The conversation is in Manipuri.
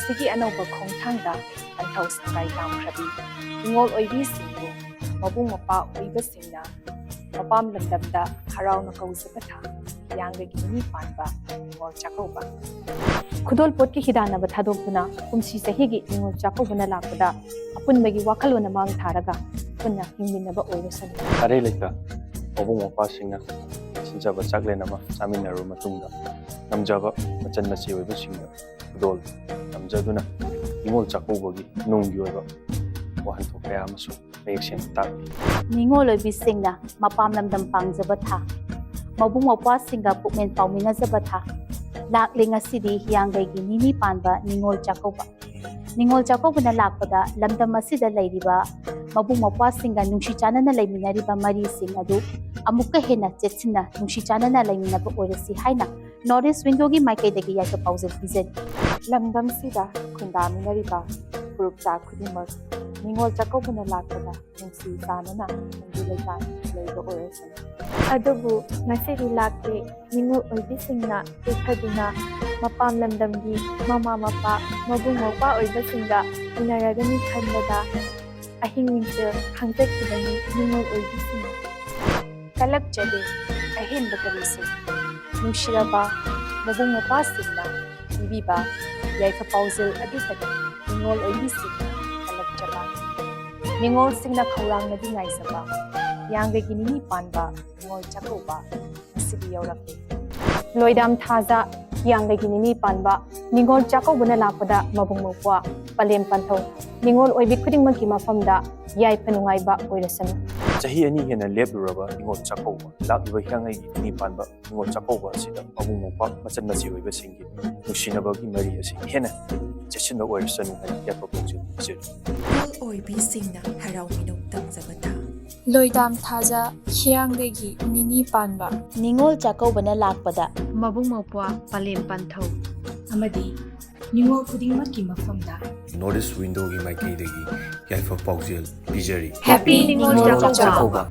ꯃꯁꯤꯒꯤ ꯑꯅꯧꯕ ꯈꯣꯡꯊꯥꯡꯗ ꯄꯟꯊꯧ ꯁꯪꯒꯥꯏ ꯇꯥꯝꯈ꯭ꯔꯕꯤ ꯅꯤꯡꯉꯣꯜ ꯑꯣꯏꯕꯤꯁꯤꯡꯕꯨ ꯃꯕꯨꯡ ꯃꯧꯄ꯭ꯋꯥ ꯑꯣꯏꯕꯁꯤꯡꯅ ꯃꯄꯥꯝ ꯂꯝꯗꯝꯗ ꯍꯔꯥꯎꯅ ꯀꯧꯖꯕ ꯊꯥ ꯍꯤꯌꯥꯡꯒꯩꯒꯤ ꯅꯤꯅꯤ ꯄꯥꯟꯕ ꯅꯤꯡꯉꯣꯜ ꯆꯥꯛꯀꯧꯕ ꯈꯨꯗꯣꯜꯄꯣꯠꯀꯤ ꯍꯤꯗꯥꯟꯅꯕ ꯊꯥꯗꯣꯛꯇꯨꯅ ꯀꯨꯝꯁꯤ ꯆꯍꯤꯒꯤ ꯅꯤꯡꯉꯣꯜ ꯆꯥꯛꯀꯧꯕꯅ ꯂꯥꯛꯄꯗ ꯑꯄꯨꯟꯕꯒꯤ ꯋꯥꯈꯜꯂꯣꯟ ꯑꯃ ꯊꯥꯔꯒ ꯄꯨꯟꯅ ꯍꯤꯡꯃꯤꯟꯅꯕ ꯑꯣꯏꯔꯁꯅꯨ ꯑꯔꯩ ꯂꯩꯇ ꯃꯕꯨꯡ ꯃꯧꯄ꯭ꯋꯥꯁꯤꯡꯅ ꯁꯤꯟꯖꯕ ꯆꯥꯛꯂꯦꯟ ꯑꯃ ꯆꯥꯃꯤꯟꯅꯔꯕ ꯃꯇꯨꯡꯗ ꯉꯝꯖꯕ ꯃꯆꯟ ꯃꯆꯦ ꯑꯣꯏꯕꯁꯤꯡꯅ ꯈꯨꯗꯣꯜ ꯇꯝꯖꯗꯨꯅ ꯅꯤꯡꯉꯣꯜ ꯆꯥꯛꯀꯧꯕꯒꯤ ꯅꯨꯡꯒꯤ ꯑꯣꯏꯕ ꯋꯥꯍꯟꯊꯣꯛ ꯀꯌꯥ ꯑꯃꯁꯨ ꯃꯌꯦꯛ ꯁꯦꯡꯅ ꯇꯥꯛꯂꯤ꯫ ꯅꯤꯡꯉꯣꯜ ꯑꯣꯏꯕꯤꯁꯤꯡꯅ ꯃꯄꯥꯝ ꯂꯝꯗꯝ ꯄꯥꯡꯖꯕ ꯊꯥ ꯃꯕꯨꯡ ꯃꯧꯄ꯭ꯋꯥꯁꯤꯡꯒ ꯄꯨꯛꯃꯦꯟ ꯄꯥꯎꯃꯤꯟꯅꯖꯕ ꯊꯥ ꯂꯥꯛꯂꯤ ꯉꯁꯤꯗꯤ ꯍꯤꯌꯥꯡꯒꯩꯒꯤ ꯅꯤꯅꯤ ꯄꯥꯟꯕ ꯅꯤꯡꯉꯣꯜ ꯆꯥꯛꯀꯧꯕ ꯅꯤꯡꯉꯣꯜ ꯆꯥꯛꯀꯧꯕꯅ ꯂꯥꯛꯄꯗ ꯂꯝꯗꯝ ꯑꯁꯤꯗ ꯂꯩꯔꯤꯕ ꯃꯕꯨꯡ ꯃꯧꯄ꯭ꯋꯥꯁꯤꯡꯒ ꯅꯨꯡꯁꯤ ꯆꯥꯟꯅꯅ ꯂꯩꯃꯤꯟꯅꯔꯤꯕ ꯃꯔꯤꯁꯤꯡ ꯑꯗꯨ ꯑꯃꯨꯛꯀ ꯍꯦꯟꯅ ꯆꯦꯠꯁꯤꯟꯅ ꯅꯨꯡꯁꯤ ꯆꯥꯟꯅꯅ ꯂꯩꯃꯤꯟꯅꯕ ꯑꯣꯏꯔꯁꯤ ꯍꯥꯏꯅ ꯅꯣꯔꯠ ꯏꯁ ꯋꯤꯟꯗꯣꯒꯤ ꯃꯥꯏꯀꯩꯗꯒꯤ ꯌꯥꯏꯐ ꯄꯥꯎꯖꯦꯜ ꯄꯤꯖꯔꯤ꯫ ꯂꯝꯗꯝꯁꯤꯗ ꯈꯨꯟꯗꯥꯃꯤꯟꯅꯔꯤꯕ ꯐꯨꯔꯨꯞꯆꯥ ꯈꯨꯗꯤꯡꯃꯛ ꯅꯤꯡꯉꯣꯜ ꯆꯥꯛꯀꯧꯕꯅ ꯂꯥꯛꯄꯗ ꯅꯨꯡꯁꯤ ꯆꯥꯟꯅꯅ ꯅꯨꯡꯒꯤ ꯂꯩꯇꯥꯅ ꯂꯩꯕ ꯑꯣꯏꯔꯁꯅꯨ꯫ ꯑꯗꯨꯕꯨ ꯉꯁꯤꯗꯤ ꯂꯥꯛꯂꯤ ꯅꯤꯡꯉꯣꯜ ꯑꯣꯏꯕꯤꯁꯤꯡꯅ ꯇꯦꯛꯊꯗꯨꯅ ꯃꯄꯥꯝ ꯂꯝꯗꯝꯒꯤ ꯃꯃꯥ ꯃꯄꯥ ꯃꯕꯨꯡ ꯃꯧꯄ꯭ꯋꯥ ꯑꯣꯏꯕꯁꯤꯡꯒ ꯎꯅꯔꯒꯅꯤ ꯈꯟꯕꯗ ꯑꯍꯤꯡ ꯅꯨꯡꯊꯤꯜ ꯈꯥꯡꯖꯈꯤꯕꯅꯤ ꯅꯤꯡꯉꯣꯜ ꯑꯣꯏꯕꯤꯁꯤꯡꯅ꯫ ꯀꯜꯂꯛꯆꯗꯦ ꯑꯍꯦꯟꯕ ꯀꯔꯤꯁꯨ ꯅꯨꯡꯁꯤꯔꯕ ꯃꯕꯨꯡ ꯃꯧꯄ꯭ꯋꯥꯁꯤꯡꯅ ꯄꯤꯕꯤꯕ ꯌꯥꯏꯐ ꯄꯥꯎꯖꯦꯜ ꯑꯗꯨꯇꯅꯤ ꯅꯤꯡꯉꯣꯜ ꯑꯣꯏꯕꯤꯁꯤꯡꯅ ꯀꯜꯂꯛꯆꯕ ꯅꯤꯡꯉꯣꯜꯁꯤꯡꯅ ꯈꯧꯔꯥꯡꯅꯗꯤ ꯉꯥꯏꯖꯕ ꯍꯤꯌꯥꯡꯒꯩꯒꯤ ꯅꯤꯅꯤ ꯄꯥꯟꯕ ꯅꯤꯡꯉꯣꯜ ꯆꯥꯛꯀꯧꯕ ꯉꯁꯤꯗꯤ ꯌꯧꯔꯛꯂꯤ꯫ ꯂꯣꯏꯗꯥꯝ ꯊꯥꯖ ꯍꯤꯌꯥꯡꯒꯩꯒꯤ ꯅꯤꯅꯤ ꯄꯥꯟꯕ ꯅꯤꯡꯉꯣꯜ ꯆꯥꯛꯀꯧꯕꯅ ꯂꯥꯛꯄꯗ ꯃꯕꯨꯡ ꯃꯧꯄ꯭ꯋꯥ ꯄꯂꯦꯝ ꯄꯟꯊꯧ ꯅꯤꯡꯉꯣꯜ ꯑꯣꯏꯕꯤ ꯈꯨꯗꯤꯡꯃꯛꯀꯤ ꯃꯐꯝꯗ ꯌꯥꯏꯐ ꯅꯨꯡꯉꯥꯏꯕ ꯑꯣꯏꯔꯁꯅꯨ꯫ ꯆꯍꯤ 2 ꯍꯦꯟꯅ ꯂꯦꯞꯂꯨꯔꯕ ꯅꯤꯡꯉꯣꯜ ꯆꯥꯛꯀꯧꯕ ꯂꯥꯛꯂꯤꯕ ꯍꯤꯌꯥꯡꯒꯩꯒꯤ ꯅꯤꯅꯤ ꯄꯥꯟꯕ ꯅꯤꯡꯉꯣꯜ ꯆꯥꯛꯀꯧꯕ ꯑꯁꯤꯗ ꯃꯕꯨꯡ ꯃꯧꯄ꯭ꯋꯥ ꯃꯆꯟ ꯃꯆꯦ ꯑꯣꯏꯕꯁꯤꯡꯒꯤ ꯅꯨꯡꯁꯤꯅꯕꯒꯤ ꯃꯔꯤ ꯑꯁꯤ ꯍꯦꯟꯅ ꯆꯦꯠꯁꯤꯟꯕ ꯑꯣꯏꯔꯁꯅꯨ ꯍꯥꯏꯅ ꯌꯥꯏꯐ ꯄꯥꯎꯖꯦꯜ ꯄꯤꯖꯔꯤ꯫ ꯅꯤꯡꯉꯣꯜ ꯑꯣꯏꯕꯤꯁꯤꯡꯅ ꯍꯔꯥꯎ ꯃꯤꯅꯣꯛ ꯇꯝꯖꯕ ꯊꯥ ꯂꯣꯏꯗꯥꯝ ꯊꯥꯖ ꯍꯤꯌꯥꯡꯒꯩꯒꯤ ꯅꯤꯅꯤ ꯄꯥꯟꯕ ꯅꯤꯡꯉꯣꯜ ꯆꯥꯛꯀꯧꯕꯅ ꯂꯥꯛꯄꯗ ꯃꯕꯨꯡ ꯃꯧꯄ꯭ꯋꯥ ꯄꯂꯦꯝ ꯄꯟꯊꯧ ꯑꯃꯗꯤ ꯅꯤꯡꯉꯣꯜ ꯈꯨꯗꯤꯡꯃꯛꯀꯤ ꯃꯐꯝꯗ ꯅꯣꯔꯠ ꯏꯁ ꯋꯤꯟꯗꯣꯒꯤ ꯃꯥꯏꯀꯩꯗꯒꯤ ꯌꯥꯏꯐ ꯄꯥꯎꯖꯦꯜ ꯄꯤꯖꯔꯤ꯫ ꯍꯦꯄꯤ ꯅꯤꯡꯉꯣꯜ ꯆꯥꯛꯀꯧꯕ꯫